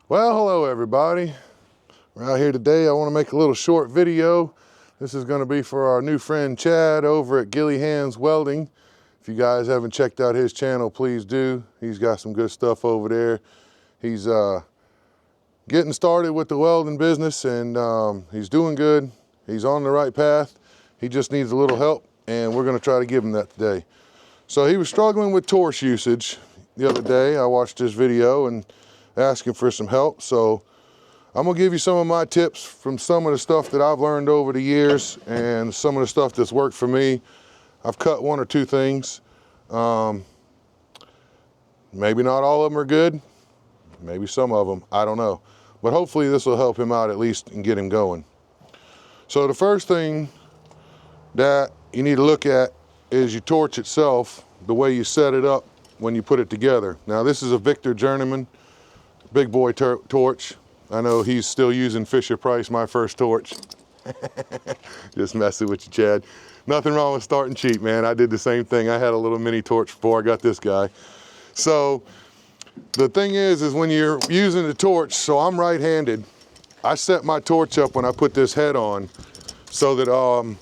Well, hello everybody. We're out here today. I want to make a little short video. This is going to be for our new friend Chad over at Gilly Hands Welding. If you guys haven't checked out his channel, please do. He's got some good stuff over there. He's getting started with the welding business, and he's doing good. He's on the right path. He just needs a little help, and we're going to try to give him that today. So he was struggling with torch usage the other day. I watched his video and asking for some help. So I'm gonna give you some of my tips from some of the stuff that I've learned over the years and some of the stuff that's worked for me. I've cut one or two things. Maybe not all of them are good. Maybe some of them, I don't know. But hopefully this will help him out at least and get him going. So the first thing that you need to look at is your torch itself, the way you set it up when you put it together. Now this is a Victor Journeyman big boy torch. I know he's still using Fisher-Price, my first torch. Just messing with you, Chad. Nothing wrong with starting cheap, man. I did the same thing. I had a little mini torch before I got this guy. So the thing is when you're using the torch, so I'm right-handed, I set my torch up when I put this head on so that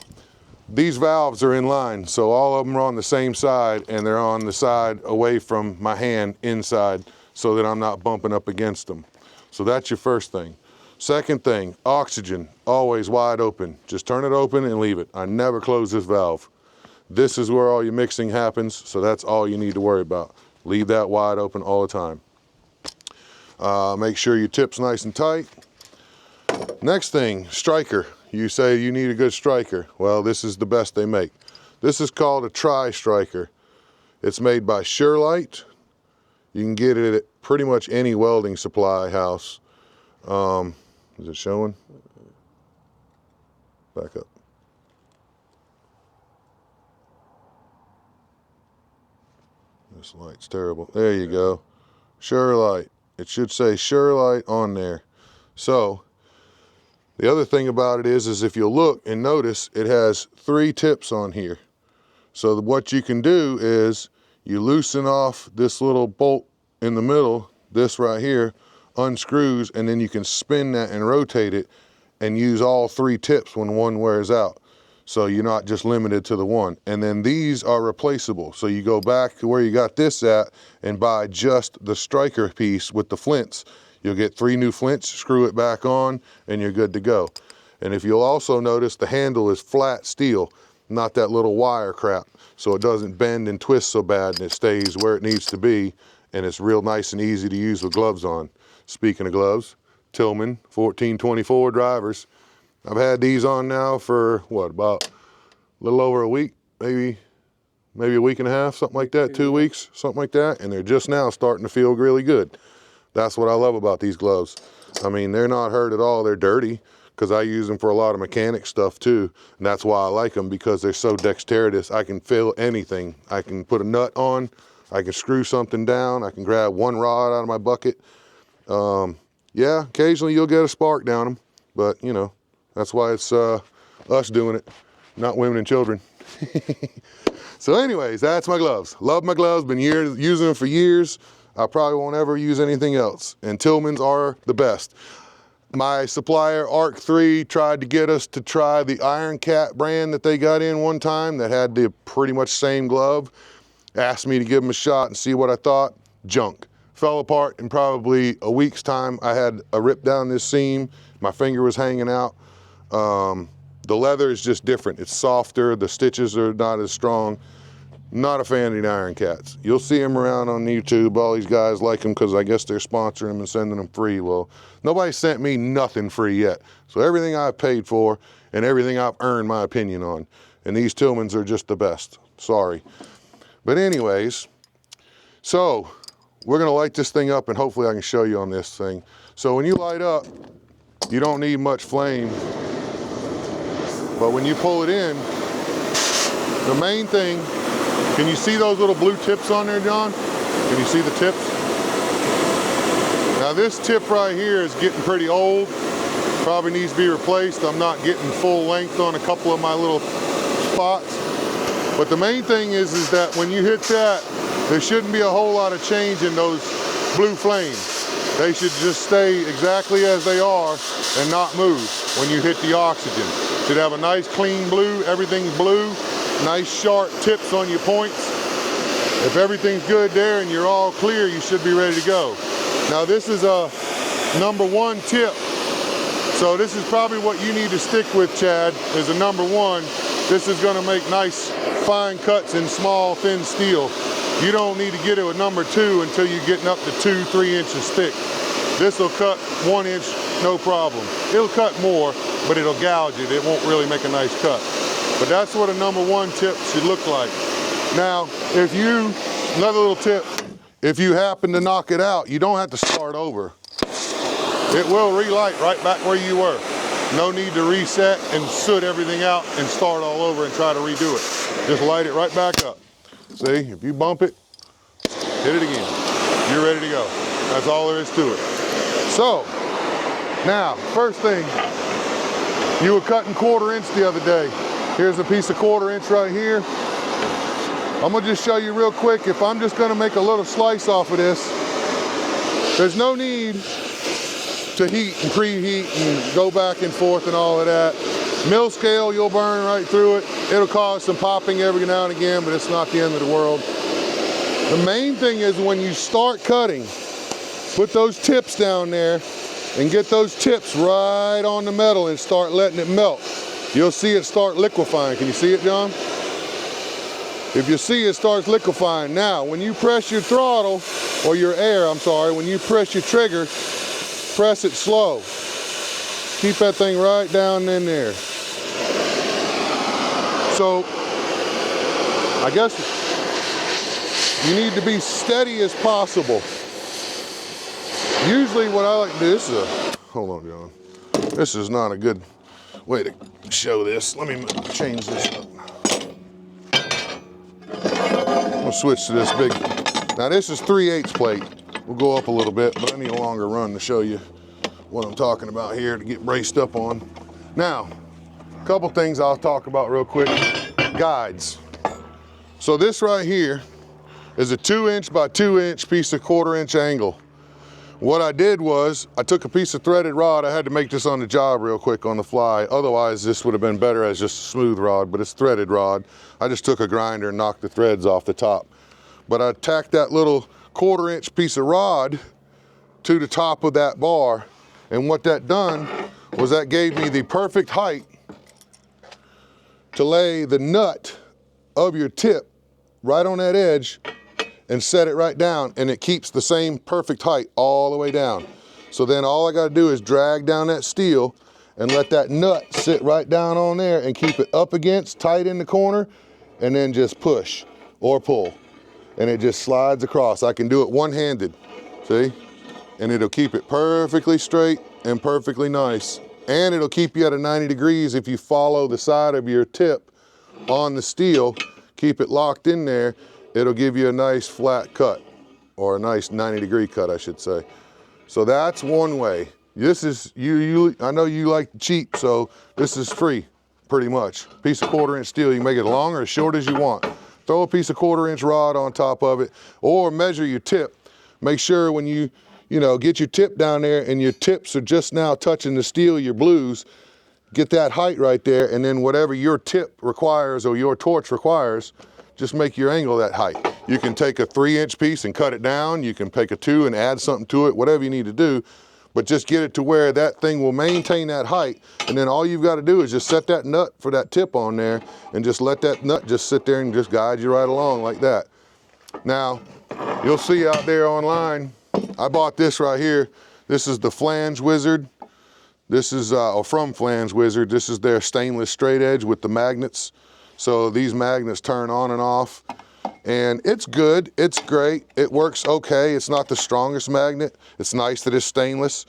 these valves are in line. So all of them are on the same side, and they're on the side away from my hand inside, so that I'm not bumping up against them. So that's your first thing. Second thing, oxygen, always wide open. Just turn it open and leave it. I never close this valve. This is where all your mixing happens, so that's all you need to worry about. Leave that wide open all the time. Make sure your tip's nice and tight. Next thing, striker. You say you need a good striker. Well, this is the best they make. This is called a tri-striker. It's made by Surelight. You can get it at pretty much any welding supply house. Is it showing? Back up. This light's terrible. There you go. Surelight. It should say Surelight on there. So the other thing about it is if you look and notice, it has 3 tips on here. So what you can do is you loosen off this little bolt in the middle, this right here, unscrews, and then you can spin that and rotate it and use all 3 tips when one wears out. So you're not just limited to the one. And then these are replaceable. So you go back to where you got this at and buy just the striker piece with the flints. You'll get 3 new flints, screw it back on, and you're good to go. And if you'll also notice, the handle is flat steel, not that little wire crap. So it doesn't bend and twist so bad, and it stays where it needs to be, and it's real nice and easy to use with gloves on. Speaking of gloves, Tillman 1424 drivers. I've had these on now for what, about a little over a week, maybe a week and a half, something like that, 2 weeks, something like that, and they're just now starting to feel really good. That's what I love about these gloves. I mean, they're not hurt at all. They're dirty, because I use them for a lot of mechanic stuff too. And that's why I like them, because they're so dexterous. I can feel anything. I can put a nut on, I can screw something down, I can grab one rod out of my bucket. Yeah, occasionally you'll get a spark down them, but you know, that's why it's us doing it, not women and children. So anyways, that's my gloves. Love my gloves, been using them for years. I probably won't ever use anything else, and Tillman's are the best. My supplier, Arc3, tried to get us to try the Iron Cat brand that they got in one time that had the pretty much same glove. Asked me to give them a shot and see what I thought. Junk. Fell apart in probably a week's time. I had a rip down this seam. My finger was hanging out. The leather is just different. It's softer. The stitches are not as strong. Not a fan of the Iron Cats. You'll see them around on YouTube. All these guys like them because I guess they're sponsoring them and sending them free. Well, nobody sent me nothing free yet. So everything I've paid for and everything I've earned my opinion on. And these Tillmans are just the best. Sorry. But anyways, so we're going to light this thing up, and hopefully I can show you on this thing. So when you light up, you don't need much flame. But when you pull it in, the main thing, can you see those little blue tips on there, John? Can you see the tips? Now this tip right here is getting pretty old. Probably needs to be replaced. I'm not getting full length on a couple of my little spots. But the main thing is that when you hit that, there shouldn't be a whole lot of change in those blue flames. They should just stay exactly as they are and not move when you hit the oxygen. Should have a nice clean blue, everything's blue, nice sharp tips on your points. If everything's good there and you're all clear, you should be ready to go. Now this is a #1 tip. So this is probably what you need to stick with, Chad, is a #1. This is gonna make nice fine cuts in small, thin steel. You don't need to get it with #2 until you're getting up to 2-3 inches thick. This will cut 1 inch, no problem. It'll cut more, but it'll gouge it. It won't really make a nice cut. But that's what a #1 tip should look like. Now, another little tip, if you happen to knock it out, you don't have to start over. It will relight right back where you were. No need to reset and soot everything out and start all over and try to redo it. Just light it right back up. See, if you bump it, hit it again. You're ready to go. That's all there is to it. So, now, first thing, you were cutting 1/4 inch the other day. Here's a piece of 1/4 inch right here. I'm gonna just show you real quick. If I'm just gonna make a little slice off of this, there's no need to heat and preheat and go back and forth and all of that. Mill scale, you'll burn right through it. It'll cause some popping every now and again, but it's not the end of the world. The main thing is when you start cutting, put those tips down there and get those tips right on the metal and start letting it melt. You'll see it start liquefying. Can you see it, John? If you see it starts liquefying. Now, when you press your throttle, or your air, I'm sorry, when you press your trigger, press it slow. Keep that thing right down in there. So, I guess you need to be steady as possible. Usually what I like to do, hold on, John. This is not a good way to show this. Let me change this up. We'll switch to this big. Now this is 3/8 plate. We'll go up a little bit, but I need a longer run to show you what I'm talking about here to get braced up on. Now, a couple things I'll talk about real quick. Guides. So this right here is a 2 inch by 2 inch piece of 1/4 inch angle. What I did was I took a piece of threaded rod. I had to make this on the job real quick on the fly. Otherwise this would have been better as just a smooth rod, but it's threaded rod. I just took a grinder and knocked the threads off the top. But I tacked that little 1/4 inch piece of rod to the top of that bar. And what that done was that gave me the perfect height to lay the nut of your tip right on that edge and set it right down, and it keeps the same perfect height all the way down. So then all I gotta do is drag down that steel and let that nut sit right down on there and keep it up against, tight in the corner, and then just push or pull. And it just slides across. I can do it one-handed, see? And it'll keep it perfectly straight and perfectly nice. And it'll keep you at a 90 degrees if you follow the side of your tip on the steel, keep it locked in there, it'll give you a nice flat cut, or a nice 90-degree cut, I should say. So that's one way. This is, I know you like to cheat, so this is free, pretty much. Piece of 1/4 inch steel, you can make it long or as short as you want. Throw a piece of 1/4 inch rod on top of it, or measure your tip. Make sure when you get your tip down there and your tips are just now touching the steel, your blues, get that height right there, and then whatever your tip requires or your torch requires, just make your angle that height. You can take a 3-inch piece and cut it down. You can take a 2 and add something to it, whatever you need to do, but just get it to where that thing will maintain that height. And then all you've got to do is just set that nut for that tip on there and just let that nut just sit there and just guide you right along like that. Now, you'll see out there online, I bought this right here. This is the Flange Wizard. This is from Flange Wizard. This is their stainless straight edge with the magnets. So these magnets turn on and off. And it's good, it's great, it works okay. It's not the strongest magnet. It's nice that it's stainless.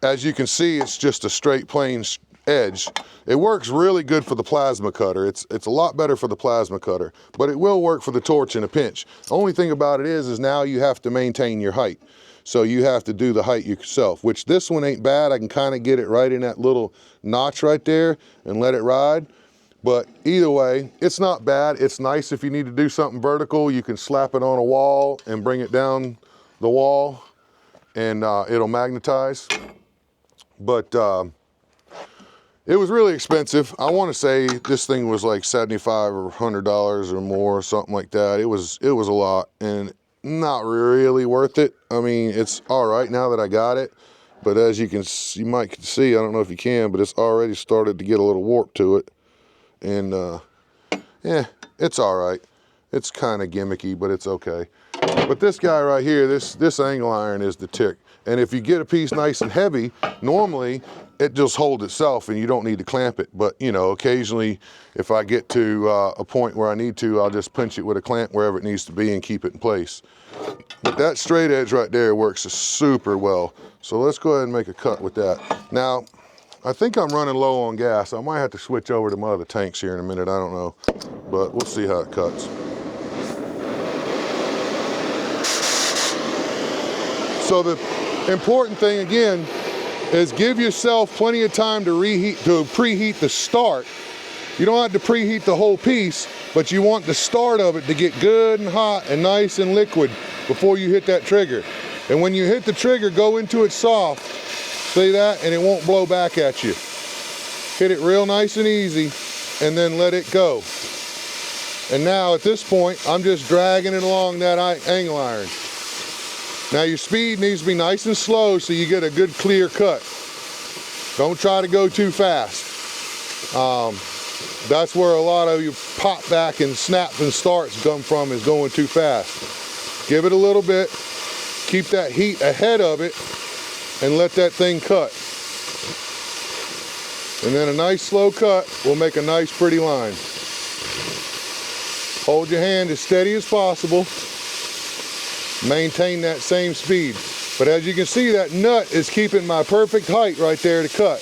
As you can see, it's just a straight plain edge. It works really good for the plasma cutter. It's a lot better for the plasma cutter, but it will work for the torch in a pinch. The only thing about it is now you have to maintain your height. So you have to do the height yourself, which this one ain't bad. I can kind of get it right in that little notch right there and let it ride. But either way, it's not bad. It's nice if you need to do something vertical, you can slap it on a wall and bring it down the wall and it'll magnetize. But it was really expensive. I want to say this thing was like $75 or $100 or more, something like that. It was a lot, and not really worth it. I mean, it's all right now that I got it, but as you might see, I don't know if you can, but it's already started to get a little warp to it, and yeah, it's all right. It's kind of gimmicky, but it's okay. But this guy right here, this angle iron is the tick. And if you get a piece nice and heavy, normally it just holds itself and you don't need to clamp it. But you know, occasionally if I get to a point where I need to, I'll just pinch it with a clamp wherever it needs to be and keep it in place. But that straight edge right there works super well. So let's go ahead and make a cut with that. Now, I think I'm running low on gas. I might have to switch over to my other tanks here in a minute, I don't know. But we'll see how it cuts. So the important thing again is give yourself plenty of time to preheat the start. You don't have to preheat the whole piece, but you want the start of it to get good and hot and nice and liquid before you hit that trigger. And when you hit the trigger, go into it soft, see that, and it won't blow back at you. Hit it real nice and easy, and then let it go. And now at this point, I'm just dragging it along that angle iron. Now your speed needs to be nice and slow so you get a good clear cut. Don't try to go too fast. That's where a lot of your pop back and snaps and starts come from, is going too fast. Give it a little bit, keep that heat ahead of it, and let that thing cut. And then a nice slow cut will make a nice pretty line. Hold your hand as steady as possible. Maintain that same speed. But as you can see, that nut is keeping my perfect height right there to cut.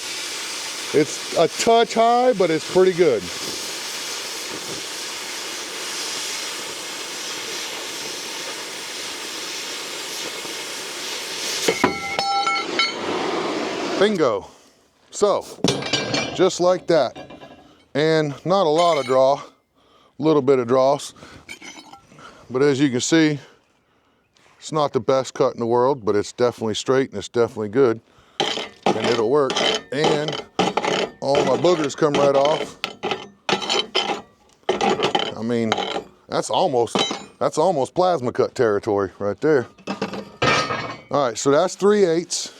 It's a touch high, but it's pretty good. Bingo. So, just like that. And not a lot of draw, a little bit of dross. But as you can see, it's not the best cut in the world, but it's definitely straight and it's definitely good. And it'll work. And all my boogers come right off. I mean, that's almost plasma cut territory right there. All right, so that's 3/8.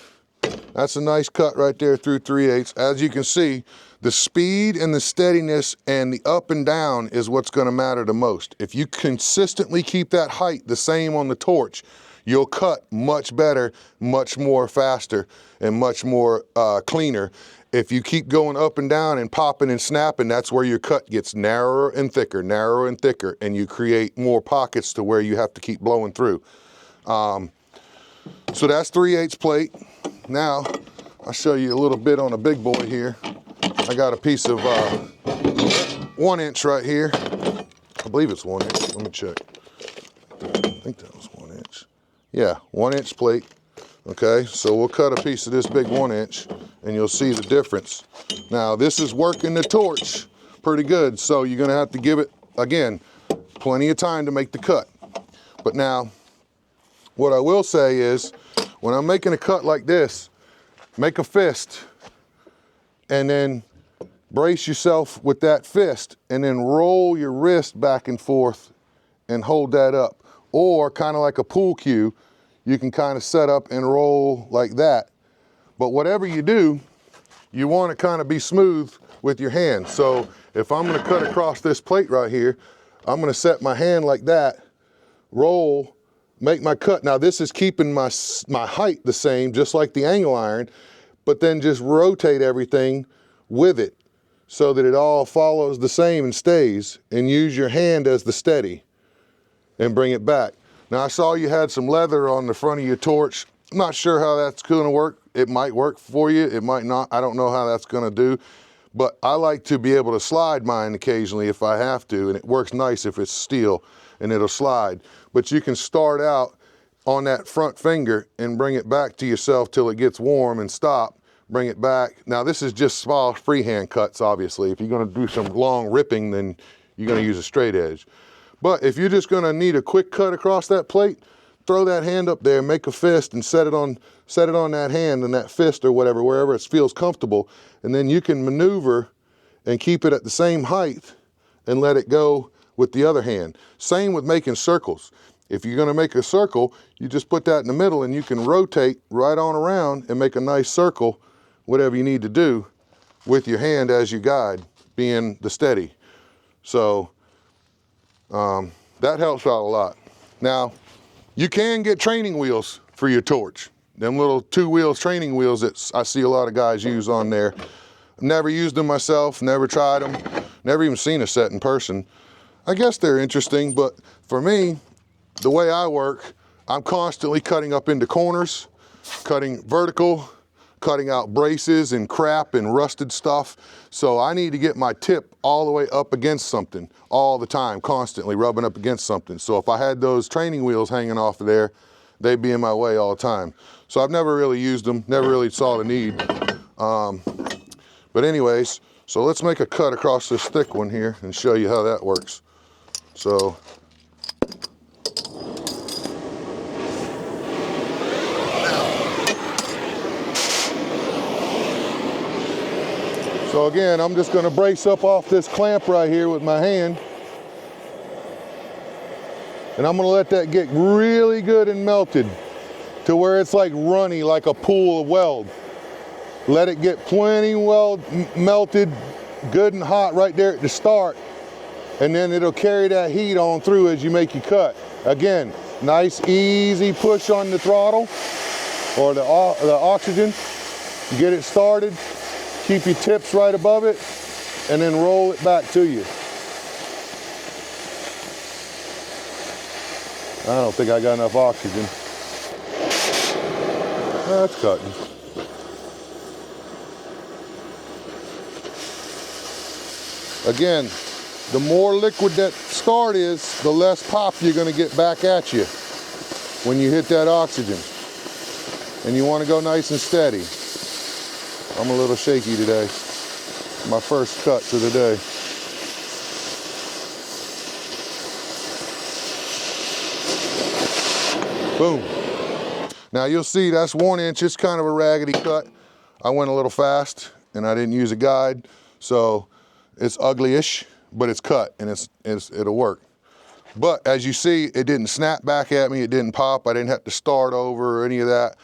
That's a nice cut right there through 3/8. As you can see, the speed and the steadiness and the up and down is what's going to matter the most. If you consistently keep that height the same on the torch, you'll cut much better, much more faster, and much more cleaner. If you keep going up and down and popping and snapping, that's where your cut gets narrower and thicker, and you create more pockets to where you have to keep blowing through. So that's 3/8 plate. Now, I'll show you a little bit on a big boy here. I got a piece of 1 inch right here. I believe it's 1 inch. Let me check. I think that was 1 inch. Yeah, 1 inch plate. Okay, so we'll cut a piece of this big 1 inch and you'll see the difference. Now, this is working the torch pretty good, so you're gonna have to give it, again, plenty of time to make the cut. But now, what I will say is, when I'm making a cut like this, make a fist and then brace yourself with that fist and then roll your wrist back and forth and hold that up. Or kind of like a pool cue, you can kind of set up and roll like that. But whatever you do, you want to kind of be smooth with your hand. So if I'm going to cut across this plate right here, I'm going to set my hand like that, roll, make my cut. Now this is keeping my height the same, just like the angle iron, but then just rotate everything with it so that it all follows the same and stays, and use your hand as the steady and bring it back. Now I saw you had some leather on the front of your torch. I'm not sure how that's going to work. It might work for you, it might not. I don't know how that's going to do, but I like to be able to slide mine occasionally if I have to, and it works nice if it's steel and it'll slide. But you can start out on that front finger and bring it back to yourself till it gets warm and stop, bring it back. Now this is just small freehand cuts, obviously. If you're going to do some long ripping, then you're going to use a straight edge. But if you're just going to need a quick cut across that plate, throw that hand up there, make a fist, and set it on that hand and that fist or whatever, wherever it feels comfortable, and then you can maneuver and keep it at the same height and let it go with the other hand. Same with making circles. If you're gonna make a circle, you just put that in the middle and you can rotate right on around and make a nice circle, whatever you need to do with your hand as you guide, being the steady. So that helps out a lot. Now, you can get training wheels for your torch. Them little 2-wheel training wheels that I see a lot of guys use on there. Never used them myself, never tried them, never even seen a set in person. I guess they're interesting, but for me, the way I work, I'm constantly cutting up into corners, cutting vertical, cutting out braces and crap and rusted stuff. So I need to get my tip all the way up against something all the time, constantly rubbing up against something. So if I had those training wheels hanging off of there, they'd be in my way all the time. So I've never really used them, never really saw the need. But anyways, so let's make a cut across this thick one here and show you how that works. So again, I'm just gonna brace up off this clamp right here with my hand. And I'm gonna let that get really good and melted to where it's like runny, like a pool of weld. Let it get plenty melted, good and hot right there at the start. And then it'll carry that heat on through as you make your cut. Again, nice easy push on the throttle or the oxygen. Get it started, keep your tips right above it, and then roll it back to you. I don't think I got enough oxygen. That's cutting. Again, the more liquid that start is, the less pop you're gonna get back at you when you hit that oxygen. And you wanna go nice and steady. I'm a little shaky today. My first cut of the day. Boom. Now you'll see that's 1 inch. It's kind of a raggedy cut. I went a little fast and I didn't use a guide. So it's ugly-ish, but it's cut and it'll work. But as you see, it didn't snap back at me. It didn't pop. I didn't have to start over or any of that.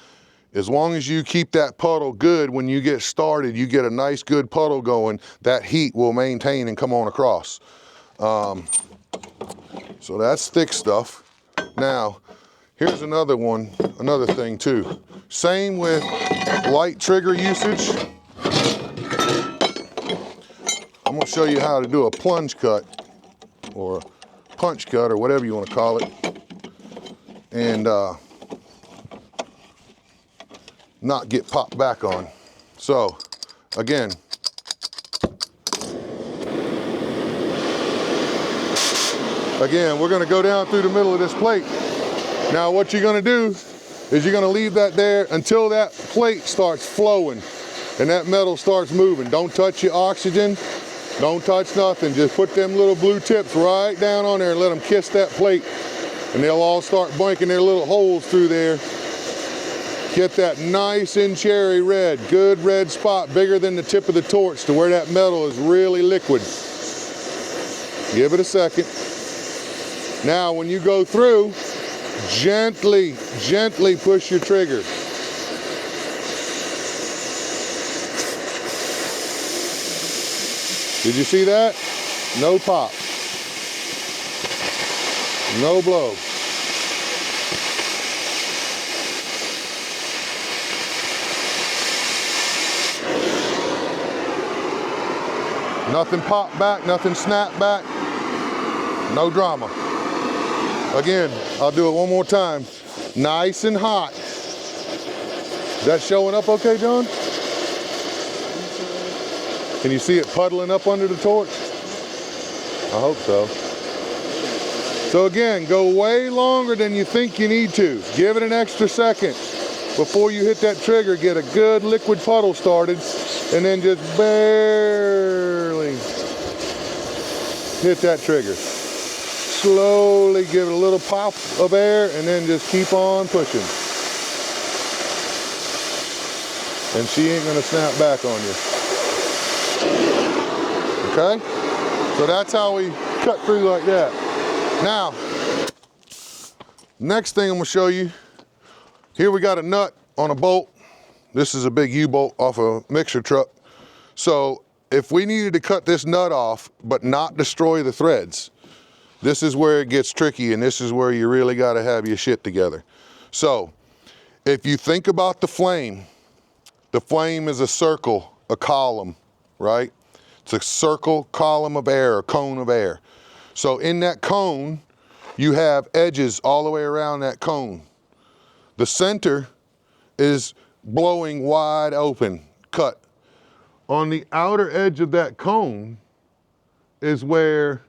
As long as you keep that puddle good when you get started, you get a nice good puddle going, that heat will maintain and come on across. So that's thick stuff. Now, here's another thing too. Same with light trigger usage. I'm gonna show you how to do a plunge cut or punch cut or whatever you want to call it. And not get popped back on. So again, we're gonna go down through the middle of this plate. Now what you're gonna do is you're gonna leave that there until that plate starts flowing and that metal starts moving. Don't touch your oxygen, don't touch nothing. Just put them little blue tips right down on there and let them kiss that plate and they'll all start blinking their little holes through there. Get that nice and cherry red, good red spot, bigger than the tip of the torch to where that metal is really liquid. Give it a second. Now when you go through, gently push your trigger. Did you see that? No pop. No blow. Nothing pop back, nothing snap back, no drama. Again, I'll do it one more time. Nice and hot. Is that showing up okay, John? Can you see it puddling up under the torch? I hope so. So again, go way longer than you think you need to. Give it an extra second before you hit that trigger. Get a good liquid puddle started and then just barely hit that trigger. slowly give it a little pop of air and then just keep on pushing. And she ain't gonna snap back on you. Okay? So that's how we cut through like that. Now, next thing I'm gonna show you, here we got a nut on a bolt. This is a big U-bolt off a mixer truck. So if we needed to cut this nut off, but not destroy the threads, this is where it gets tricky, and this is where you really gotta have your shit together. So if you think about the flame is a circle, a column, right? It's a circle, column of air, a cone of air. So in that cone, you have edges all the way around that cone. The center is blowing wide open, cut. On the outer edge of that cone is where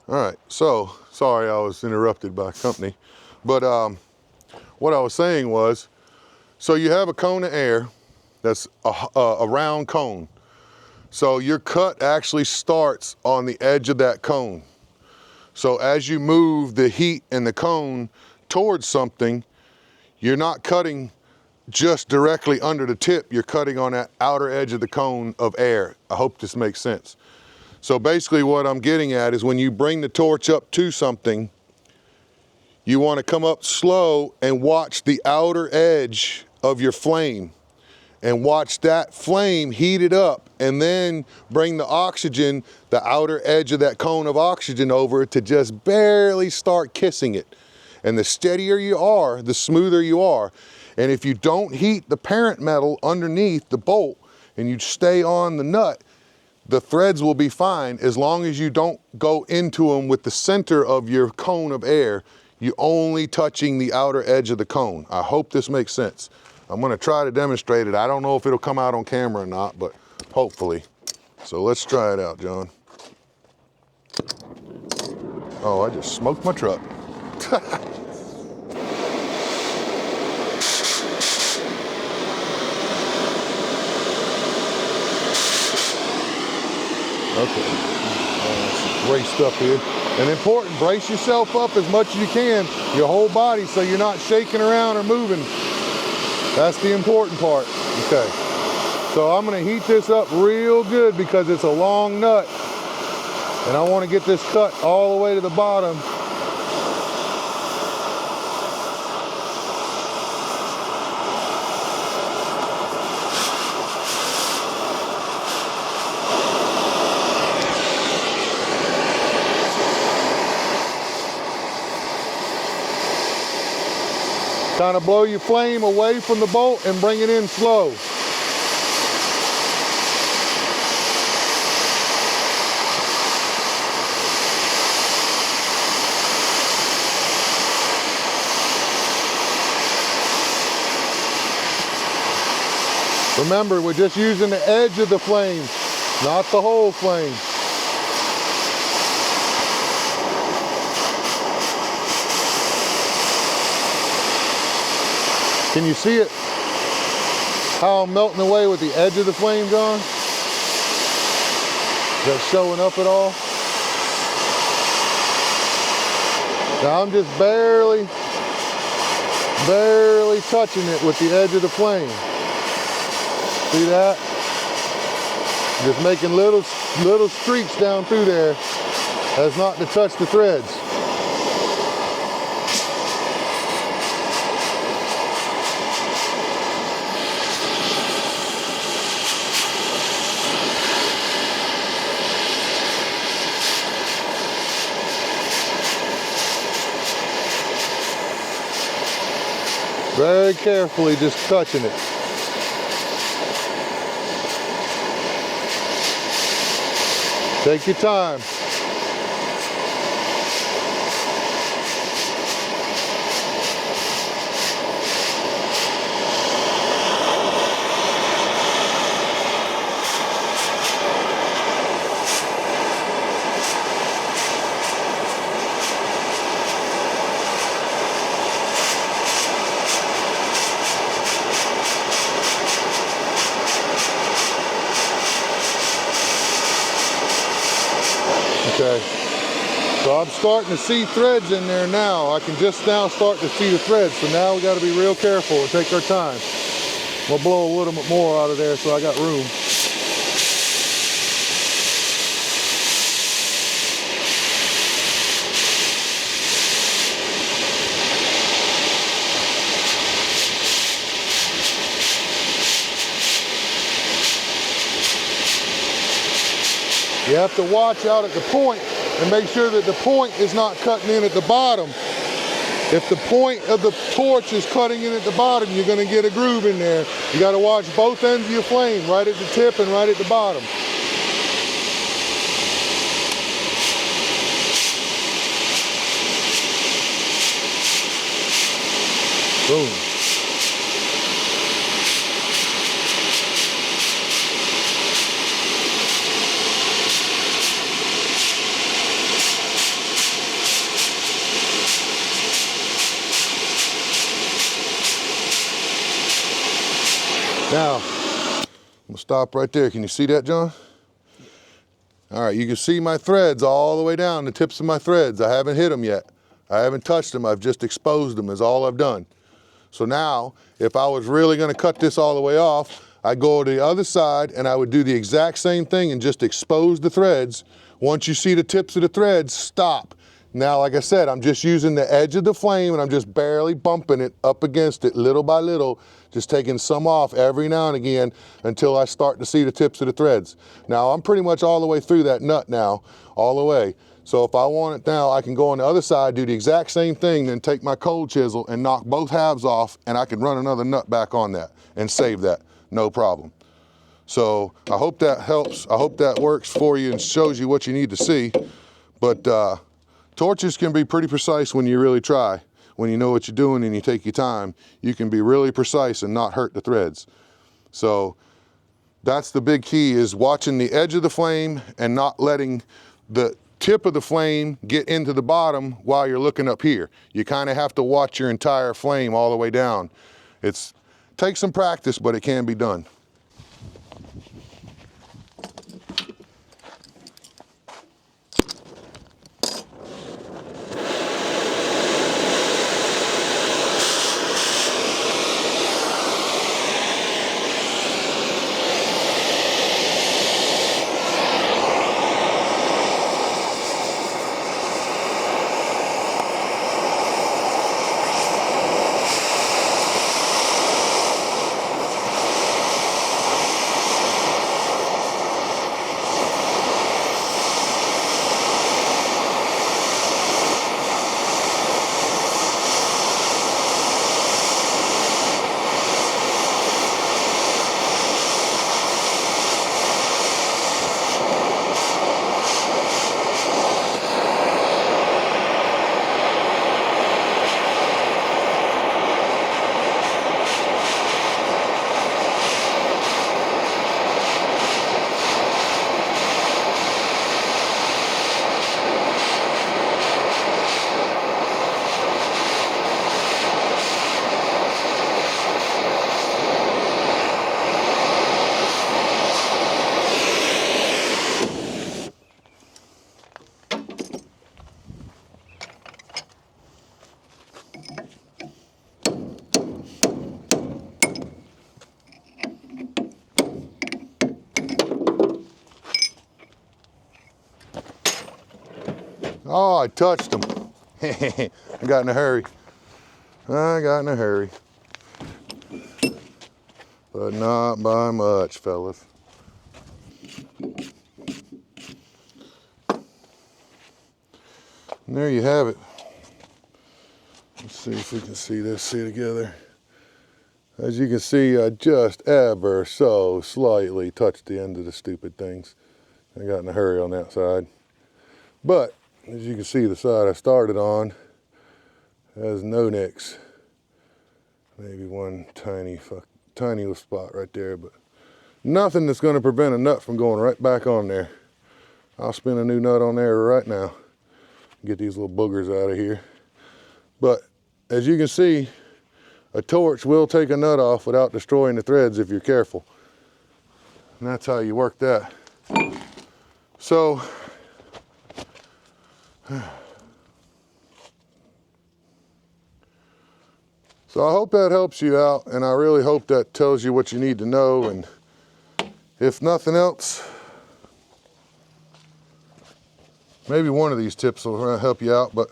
all right, so sorry I was interrupted by company, but what I was saying was, so you have a cone of air that's a round cone. So your cut actually starts on the edge of that cone. So as you move the heat and the cone towards something, you're not cutting just directly under the tip, you're cutting on that outer edge of the cone of air. I hope this makes sense. So basically what I'm getting at is when you bring the torch up to something, you want to come up slow and watch the outer edge of your flame and watch that flame heat it up, and then bring the oxygen, the outer edge of that cone of oxygen over to just barely start kissing it. And the steadier you are, the smoother you are. And if you don't heat the parent metal underneath the bolt and you stay on the nut, the threads will be fine as long as you don't go into them with the center of your cone of air. You're only touching the outer edge of the cone. I hope this makes sense. I'm gonna try to demonstrate it. I don't know if it'll come out on camera or not, but hopefully. So let's try it out, John. Oh, I just smoked my truck. Okay, braced up here. And important, brace yourself up as much as you can, your whole body, so you're not shaking around or moving. That's the important part. Okay, so I'm gonna heat this up real good because it's a long nut. And I wanna get this cut all the way to the bottom. Kind of blow your flame away from the bolt and bring it in slow. Remember, we're just using the edge of the flame, not the whole flame. Can you see it? How I'm melting away with the edge of the flame, John? Is that showing up at all? Now I'm just barely touching it with the edge of the flame. See that? Just making little streaks down through there as not to touch the threads. Very carefully, just touching it. Take your time. starting to see threads in there now. I can just now start to see the threads. So now we got to be real careful and take our time. We'll blow a little bit more out of there so I got room. You have to watch out at the point and make sure that the point is not cutting in at the bottom. If the point of the torch is cutting in at the bottom, you're going to get a groove in there. You got to watch both ends of your flame, right at the tip and right at the bottom. Boom. Now, I'm gonna stop right there. Can you see that, John? All right, you can see my threads all the way down, the tips of my threads. I haven't hit them yet. I haven't touched them. I've just exposed them is all I've done. So now, if I was really gonna cut this all the way off, I'd go to the other side and I would do the exact same thing and just expose the threads. Once you see the tips of the threads, stop. Now, like I said, I'm just using the edge of the flame and I'm just barely bumping it up against it little by little, just taking some off every now and again until I start to see the tips of the threads. Now, I'm pretty much all the way through that nut now, all the way. So if I want it now, I can go on the other side, do the exact same thing, then take my cold chisel and knock both halves off, and I can run another nut back on that and save that, no problem. So I hope that helps. I hope that works for you and shows you what you need to see. But torches can be pretty precise when you really try. When you know what you're doing and you take your time, you can be really precise and not hurt the threads. So that's the big key, is watching the edge of the flame and not letting the tip of the flame get into the bottom while you're looking up here. You kind of have to watch your entire flame all the way down. It takes some practice, but it can be done. Oh, I touched them. I got in a hurry. But not by much, fellas. And there you have it. Let's see if we can see this together. As you can see, I just ever so slightly touched the end of the stupid things. I got in a hurry on that side. But as you can see, the side I started on has no nicks. Maybe one tiny little spot right there, but nothing that's going to prevent a nut from going right back on there. I'll spin a new nut on there right now. Get these little boogers out of here. But as you can see, a torch will take a nut off without destroying the threads if you're careful. And that's how you work that. So So I hope that helps you out, and I really hope that tells you what you need to know. And if nothing else, maybe one of these tips will help you out, but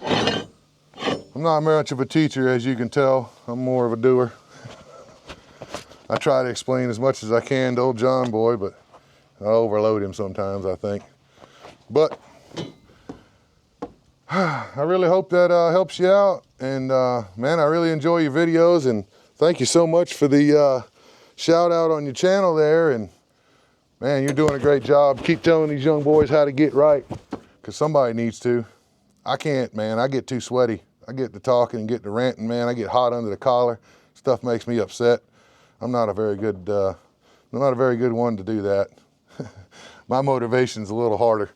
I'm not much of a teacher, as you can tell. I'm more of a doer. I try to explain as much as I can to old John Boy, but I overload him sometimes, I think. But I really hope that helps you out. And man, I really enjoy your videos, and thank you so much for the shout out on your channel there. And man, you're doing a great job. Keep telling these young boys how to get right, because somebody needs to. I can't, man. I get too sweaty. I get to talking and get to ranting, man. I get hot under the collar. Stuff makes me upset. I'm not a very good one to do that. My motivation's a little harder.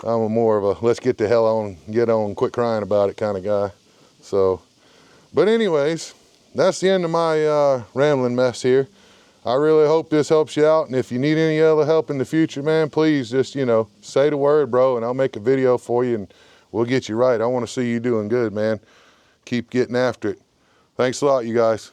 I'm more of a let's get the hell on, get on, quit crying about it kind of guy. So, but anyways, that's the end of my rambling mess here. I really hope this helps you out, and if you need any other help in the future, man, please just, you know, say the word, bro, and I'll make a video for you, and we'll get you right. I want to see you doing good, man. Keep getting after it. Thanks a lot, you guys.